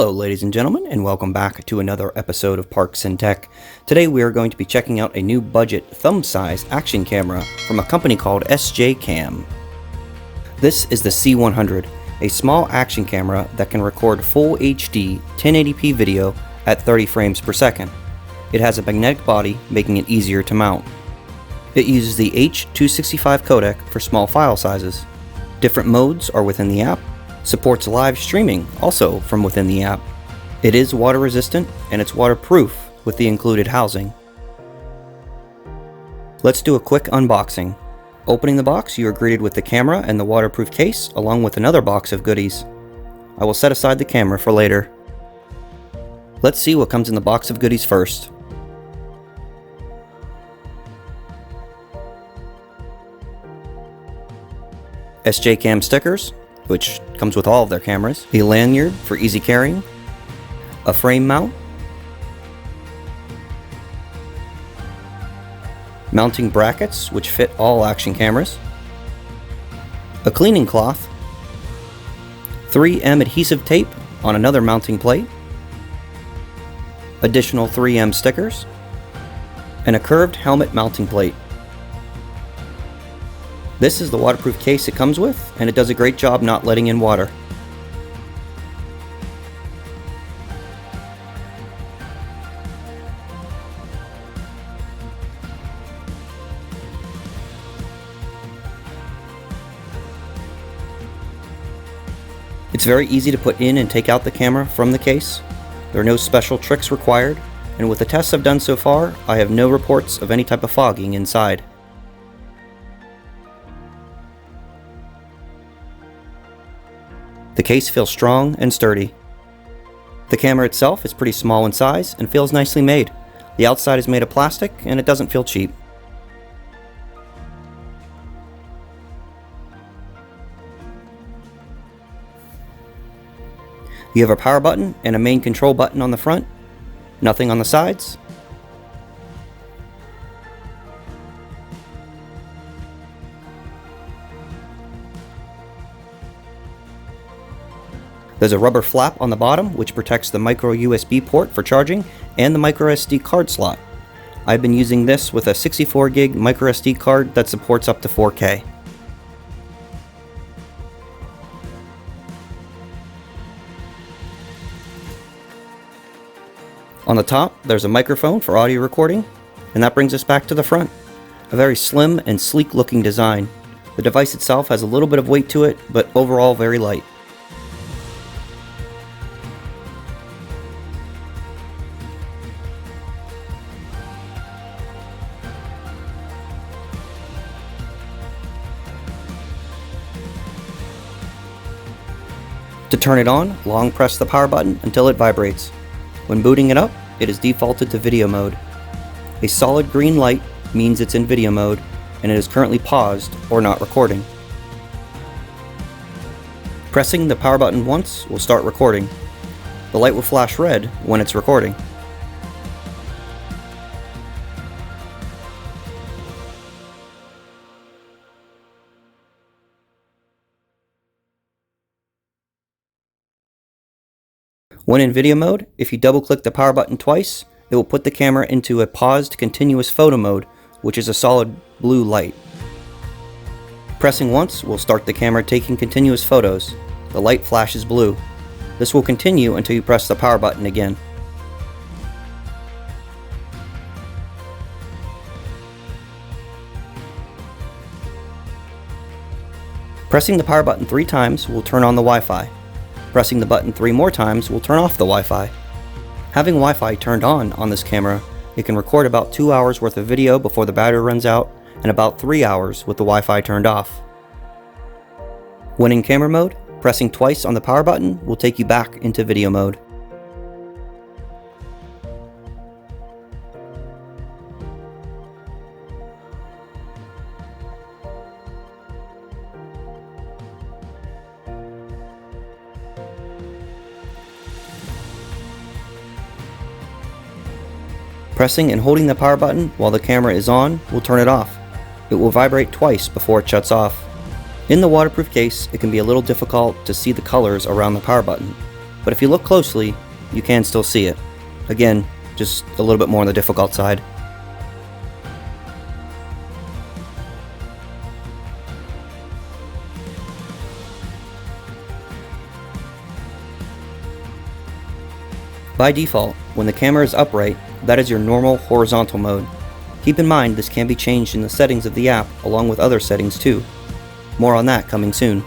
Hello ladies and gentlemen, and welcome back to another episode of Parks and Tech. Today we are going to be checking out a new budget thumb-size action camera from a company called SJCAM. This is the C100, a small action camera that can record full HD 1080p video at 30 frames per second. It has a magnetic body, making it easier to mount. It uses the H.265 codec for small file sizes. Different modes are within the app. Supports live streaming, also from within the app. It is water resistant and it's waterproof with the included housing. Let's do a quick unboxing. Opening the box, you are greeted with the camera and the waterproof case along with another box of goodies. I will set aside the camera for later. Let's see what comes in the box of goodies first. SJCAM stickers, which comes with all of their cameras, a lanyard for easy carrying, a frame mount, mounting brackets which fit all action cameras, a cleaning cloth, 3M adhesive tape on another mounting plate, additional 3M stickers, and a curved helmet mounting plate. This is the waterproof case it comes with, and it does a great job not letting in water. It's very easy to put in and take out the camera from the case. There are no special tricks required, and with the tests I've done so far, I have no reports of any type of fogging inside. The case feels strong and sturdy. The camera itself is pretty small in size and feels nicely made. The outside is made of plastic and it doesn't feel cheap. You have a power button and a main control button on the front, nothing on the sides. There's a rubber flap on the bottom which protects the micro USB port for charging and the micro SD card slot. I've been using this with a 64 gig micro SD card that supports up to 4K. On the top, there's a microphone for audio recording, and that brings us back to the front. A very slim and sleek looking design. The device itself has a little bit of weight to it, but overall very light. To turn it on, long press the power button until it vibrates. When booting it up, it is defaulted to video mode. A solid green light means it's in video mode, and it is currently paused or not recording. Pressing the power button once will start recording. The light will flash red when it's recording. When in video mode, if you double-click the power button twice, it will put the camera into a paused continuous photo mode, which is a solid blue light. Pressing once will start the camera taking continuous photos. The light flashes blue. This will continue until you press the power button again. Pressing the power button 3 times will turn on the Wi-Fi. Pressing the button 3 more times will turn off the Wi-Fi. Having Wi-Fi turned on this camera, it can record about 2 hours worth of video before the battery runs out, and about 3 hours with the Wi-Fi turned off. When in camera mode, pressing twice on the power button will take you back into video mode. Pressing and holding the power button while the camera is on will turn it off. It will vibrate twice before it shuts off. In the waterproof case, it can be a little difficult to see the colors around the power button. but if you look closely, you can still see it. Again, just a little bit more on the difficult side. By default, when the camera is upright, that is your normal horizontal mode. Keep in mind this can be changed in the settings of the app along with other settings too. More on that coming soon.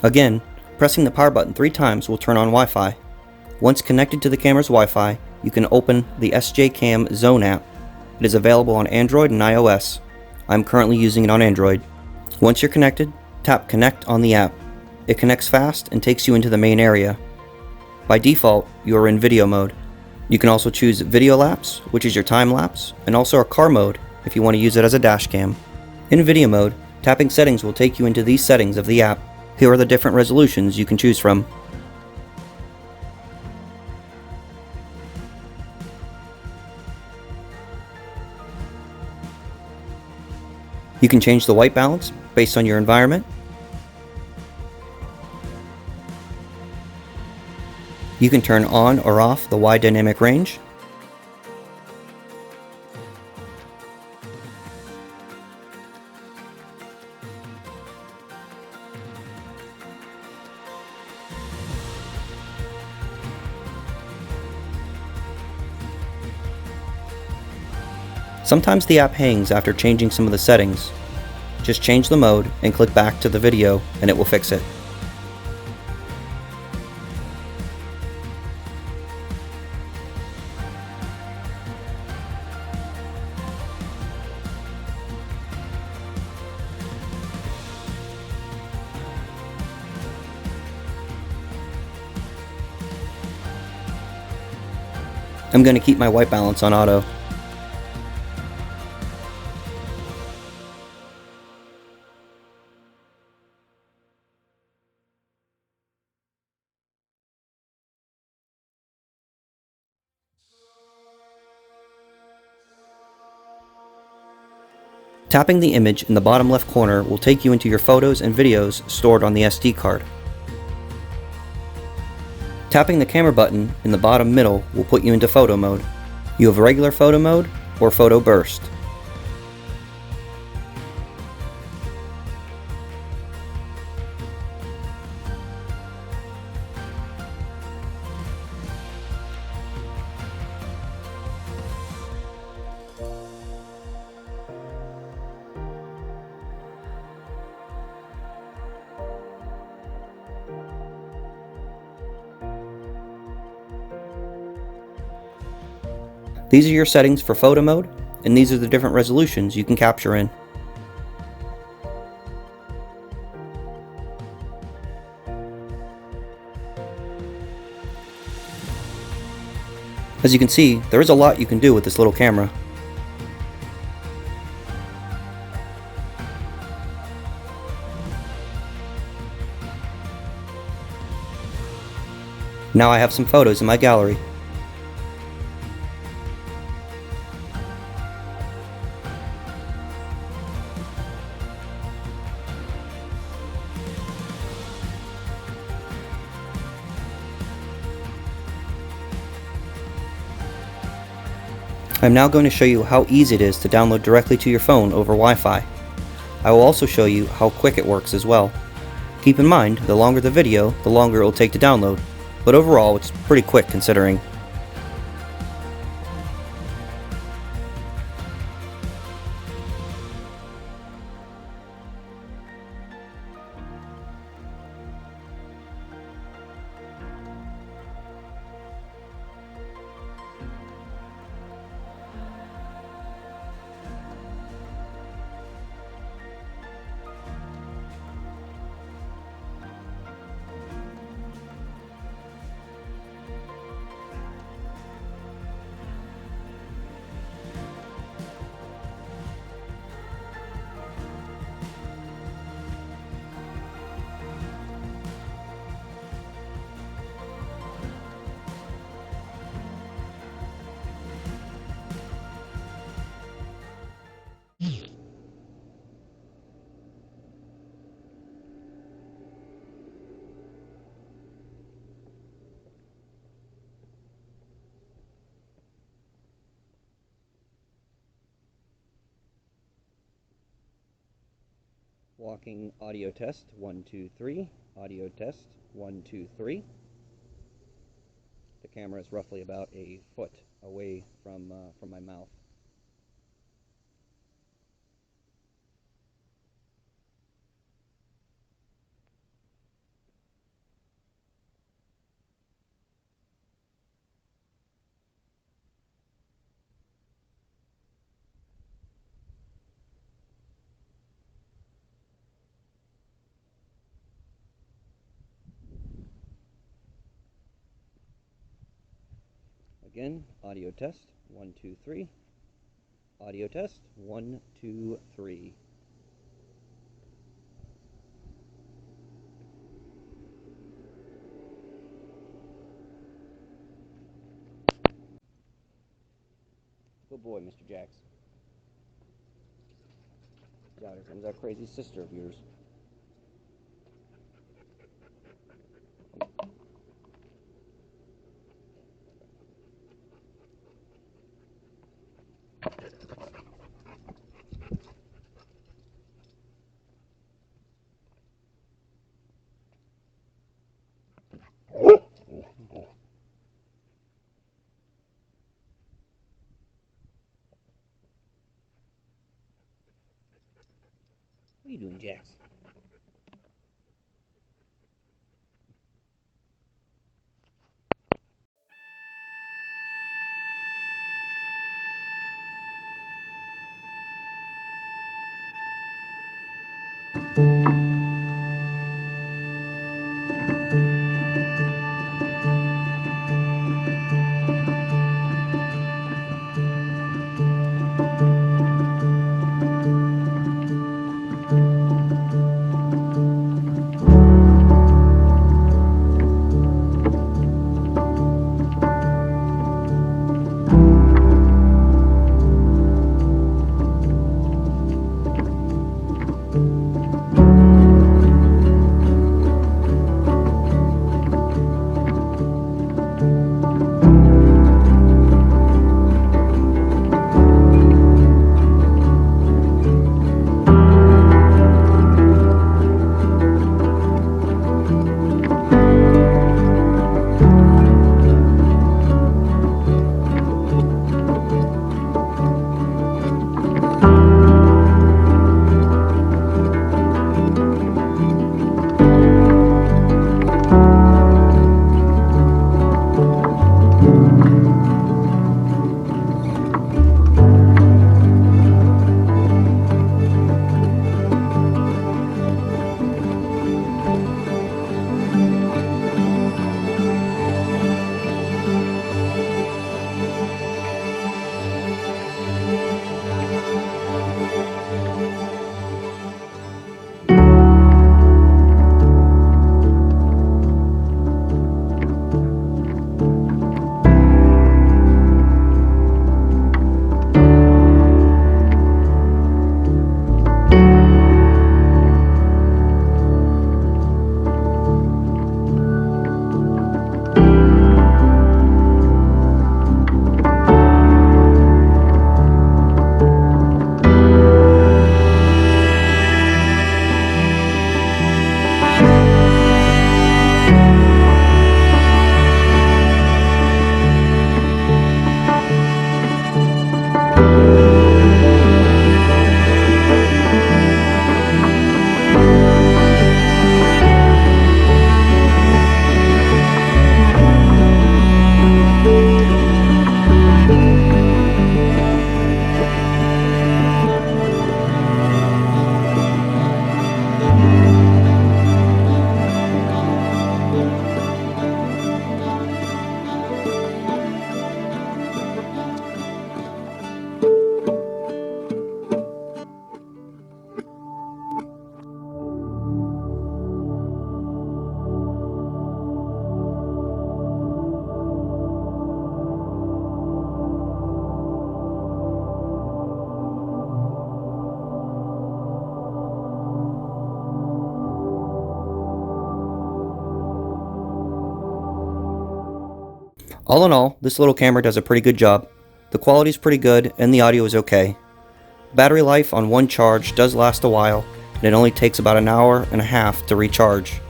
Again, pressing the power button 3 times will turn on Wi-Fi. Once connected to the camera's Wi-Fi, you can open the SJCAM Zone app. It is available on Android and iOS. I'm currently using it on Android. Once you're connected, tap Connect on the app. It connects fast and takes you into the main area. By default, you are in video mode. You can also choose video lapse, which is your time lapse, and also a car mode if you want to use it as a dash cam. In video mode, tapping settings will take you into these settings of the app. Here are the different resolutions you can choose from. You can change the white balance based on your environment. You can turn on or off the wide dynamic range. Sometimes the app hangs after changing some of the settings. Just change the mode and click back to the video and it will fix it. I'm going to keep my white balance on auto. Tapping the image in the bottom left corner will take you into your photos and videos stored on the SD card. Tapping the camera button in the bottom middle will put you into photo mode. You have regular photo mode or photo burst. These are your settings for photo mode, and these are the different resolutions you can capture in. As you can see, there is a lot you can do with this little camera. Now I have some photos in my gallery. I'm now going to show you how easy it is to download directly to your phone over Wi-Fi. I will also show you how quick it works as well. Keep in mind, the longer the video, the longer it will take to download, but overall it's pretty quick considering. Walking audio test, 1, 2, 3. Audio test, 1, 2, 3. The camera is roughly about a foot away from my mouth. Again, audio test, 1, 2, 3. Audio test, 1, 2, 3. Good boy, Mr. Jax. Yeah, here comes that crazy sister of yours. What are you doing, Jax? All in all, this little camera does a pretty good job. The quality is pretty good and the audio is okay. Battery life on one charge does last a while, and it only takes about an hour and a half to recharge.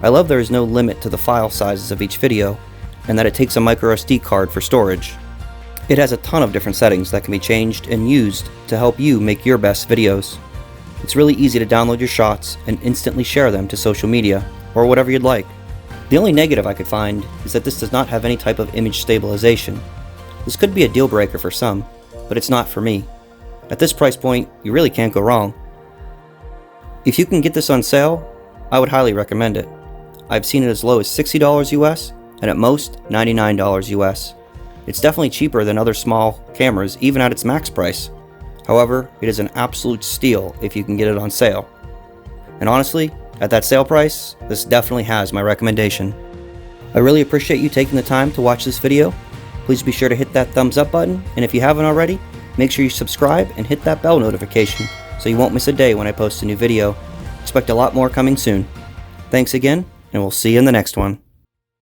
I love there is no limit to the file sizes of each video, and that it takes a micro SD card for storage. It has a ton of different settings that can be changed and used to help you make your best videos. It's really easy to download your shots and instantly share them to social media, or whatever you'd like. The only negative I could find is that this does not have any type of image stabilization. This could be a deal breaker for some, but it's not for me. At this price point, you really can't go wrong. If you can get this on sale, I would highly recommend it. I've seen it as low as $60 US and at most $99 US. It's definitely cheaper than other small cameras even at its max price. However, it is an absolute steal if you can get it on sale. And honestly, at that sale price, this definitely has my recommendation. I really appreciate you taking the time to watch this video. Please be sure to hit that thumbs up button, and if you haven't already, make sure you subscribe and hit that bell notification so you won't miss a day when I post a new video. Expect a lot more coming soon. Thanks again, and we'll see you in the next one.